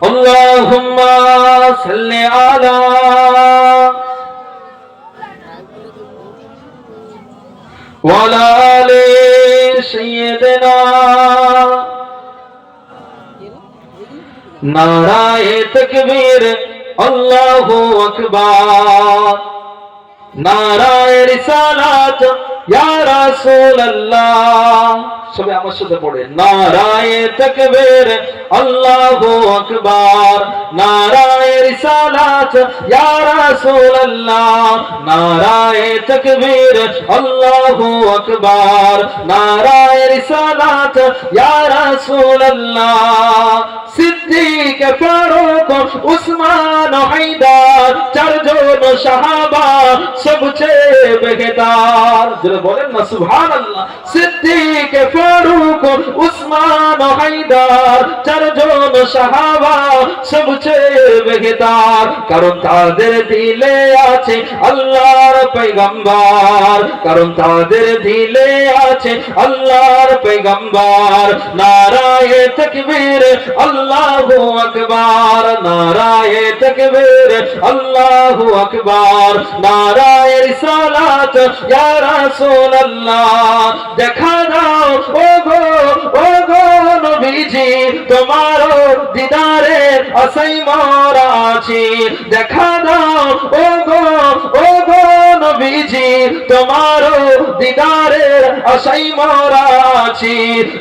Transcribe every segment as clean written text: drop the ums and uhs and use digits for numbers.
আল্লাহুম্মা সাল্লি আলা ওয়া আলা আলি সাইয়্যিদিনা। নারায়ে তাকবীর, আল্লাহু আকবার। নারায়ে রিসালাত, ইয়া রাসূলুল্লাহ। সবাই আমার সাথে পড়ে, নারায়ে তাকবীর, আল্লাহু আকবার। নারায়ে রিসালাত, ইয়া রাসূলুল্লাহ। নারায়ে তাকবীর, আল্লাহু আকবার। নারায়ে রিসালাত, ইয়া রাসূলুল্লাহ। সিদ্দিক, ফারুক, উসমান, হায়দার, চারজন সাহাবা সবচেয়ে বেহতার। যারা বলেন না সুবহানাল্লাহ। সিদ্দিক, ফারুক, উসমান, হায়দার, চারজন সাহাবা সবচেয়ে বেহতার। কারণ তাদের দিলে আছে আল্লাহর পয়গম্বর। কারণ তাদের দিলে আছে আল্লাহর পয়গম্বর। নারায়ে তাকবীর, আল্লাহু আকবার। নারায়ে তাকবীর, আল্লাহু আকবার। নারায়ে রিসালাত, ইয়া রাসূলুল্লাহ। দেখা দাও ও গো নবীজি, তোমার দিদারে আশায় মরা আছি। দেখা দাও ও গো নবীজি, তোমার দিদারে আশায় মরা আছি।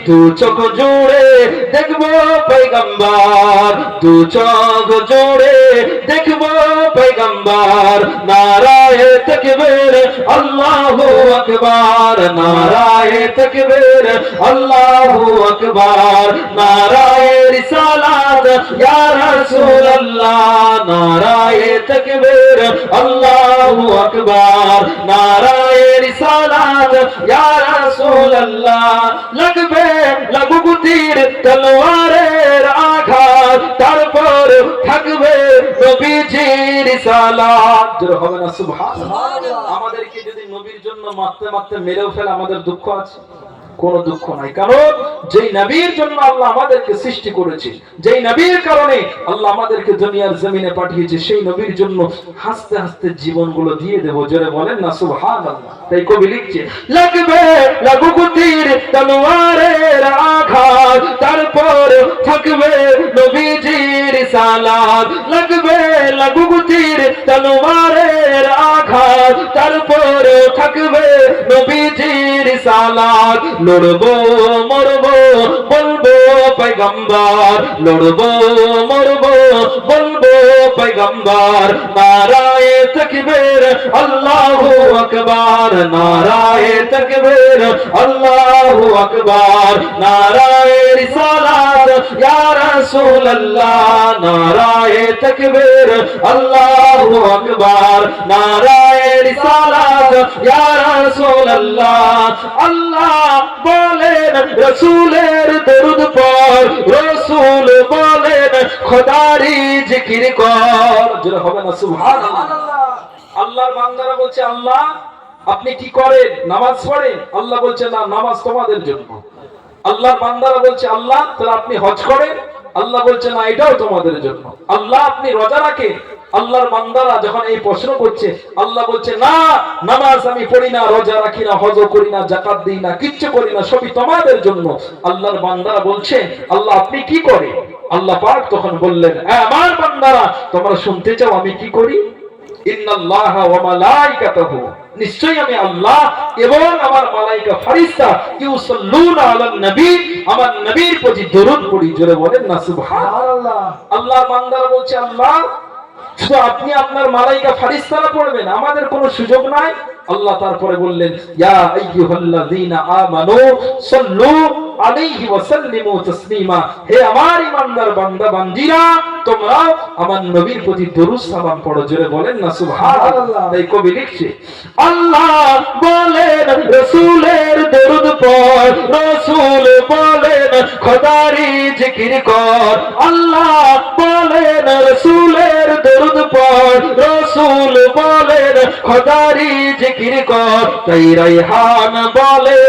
দু চোখ জুড়ে দেখবো পয়গম্বর, দু চোখ জুড়ে দেখবো পয়গম্বর। নারায়ে তাকবীর, আল্লাহু আকবার। নারায়ে তাকবীর, আল্লাহু আকবার। নারায়ে রিসালাত, ইয়া রাসূলুল্লাহ। নারায়ে তাকবীর, আল্লাহু আকবার। নারায়ে রিসালাত, ইয়া রাসূলুল্লাহ। লাগুক তীর তলোয়ারের আঘাত, তারপর থাকবে নবীজির রিসালাত। জোরে হবে না সুবহানাল্লাহ। আমাদেরকে যদি নবীর জন্য মারতে মারতে মেরেও ফেলে, আমাদের দুঃখ আছে? কোনো দুঃখ নাই। কারণ যেই নবীর জন্য আল্লাহ আমাদেরকে সৃষ্টি করেছে, যেই নবীর কারণে আল্লাহ আমাদেরকে দুনিয়ার জমিনে পাঠিয়েছে, সেই নবীর জন্য হাসতে হাসতে জীবনগুলো দিয়ে দেব। জোরে বলেন না সুবহানাল্লাহ। তাই কবি লিখছে, লাগুক তীর তলোয়ারের আঘাত, তারপর থাকবে নবীজির রিসালাত। লাগুক তীর তলোয়ারের আঘাত, তারপর থাকবে নবীজির রিসালাত। লড়বো মরবো বলবো পয়গম্বর, লড়বো মরবো বলবো পয়গম্বর। নারায়ে তাকবীর, আল্লাহু আকবার। নারায়ে তাকবীর, আল্লাহু আকবার। নারায়ে রিসালাত, ইয়া রাসূলুল্লাহ। নারায়ে তাকবীর, আল্লাহু আকবার। নারায়ে রিসালাত, ইয়া রাসূলুল্লাহ। আল্লাহ বলেন রাসূলের দরুদ পড়, রাসূল বলেন খোদারি জিকির কর। জোরে হবে না সুবহানাল্লাহ। আল্লাহর বান্দারা বলছে, আল্লাহ আপনি কি করেন? নামাজ পড়েন? আল্লাহ বলছে, না, নামাজ তোমাদের জন্য। আল্লাহর বান্দারা বলছে, আল্লাহ তাহলে আপনি হজ করেন? আল্লাহ বলছে, না, এটাও তোমাদের জন্য। আল্লাহ আপনি রোজা রাখেন? আল্লাহর বান্দারা যখন এই প্রশ্ন করছে, আল্লাহ বলছে, না, নামাজ আমি পড়ি না, রোজা রাখি না, হজ করি না, যাকাত দিই না, কিচ্ছু করি না, সবই তোমাদের জন্য। আল্লাহর বান্দারা বলছে, আল্লাহ আপনি কি করেন? আল্লাহ পাক তখন বললেন, আমার বান্দারা তোমরা শুনতে চাও আমি কি করি? ইন্নাল্লাহা ওয়া মালাইকাতাহু, নিশ্চয়ই আমি আল্লাহ এবং আমার মালাইকা ফেরেশতা ইউসাল্লুনা আলান নবী, আমার নবীর প্রতি দরুদ পড়ি। জোরে বলেন না সুবহানাল্লাহ। আল্লাহর বান্দারা বলছে, আল্লাহ শুধু আপনি আপনার মালাইকা ফেরেশতারা পড়বেন, আমাদের কোনো সুযোগ নাই? আল্লাহ তারপরে বললেন, ইয়া আইয়ুহাল্লাযীনা আমানু সাল্লু আলাইহি ওয়া সাল্লিমু তাসলিমা। হে আমার ঈমানদার বান্দা বান্দীরা, তোমরা আমার নবীর প্রতি দরুদ সালাম পড়ো। জোরে বলেন না সুবহানাল্লাহ। তাই কবি লিখছে, আল্লাহ বলেন রাসূলের দরুদ পড়, রাসূল বলেন খোদারি জিকির কর। আল্লাহ বলেন রাসূলের দরুদ পড়, রাসূল বলেন খোদারি জিকির জিকির কর, তাই রায়হান বলে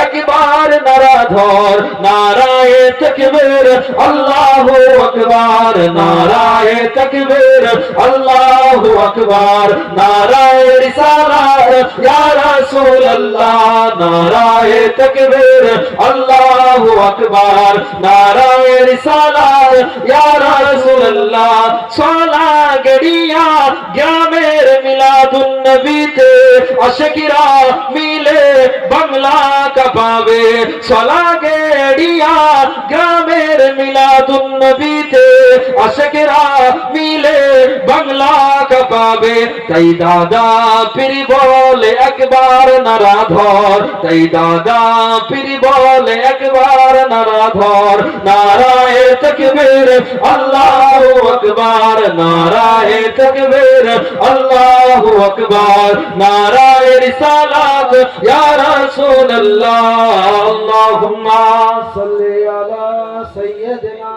একবার নারা ধর, নারায়ে তাকবীর আল্লাহু আকবার, নারায়ে তাকবীর আল্লাহু আকবার, নারায়ে রিসালাত ইয়া রাসূলুল্লাহ, নারায়ে তাকবীর আল্লাহু আকবার, নারায়ে রিসালাত ইয়া রাসূলুল্লাহ। সোলা গড়িয়া গ্রামের মিলাদুন নবীতে আশিকরা মিলে বাংলা কাঁপাবে, সোলা গড়িয়া গ্রামের মিলাদুন নবীতে আশিকরা মিলে বাংলা কাঁপাবে, তাই দাদা পীর বলে একবার নারা ধর, তাই দাদা পীর বলে একবার নারা ধর, নারায়ে তাকবীর আল্লাহু আকবার, নারায়ে তাকবীর আল্লাহু আকবার, নারায়ে রিসালাত ইয়া রাসূলুল্লাহ। আল্লাহুম্মা সাল্লি আলা সাইয়্যিদিনা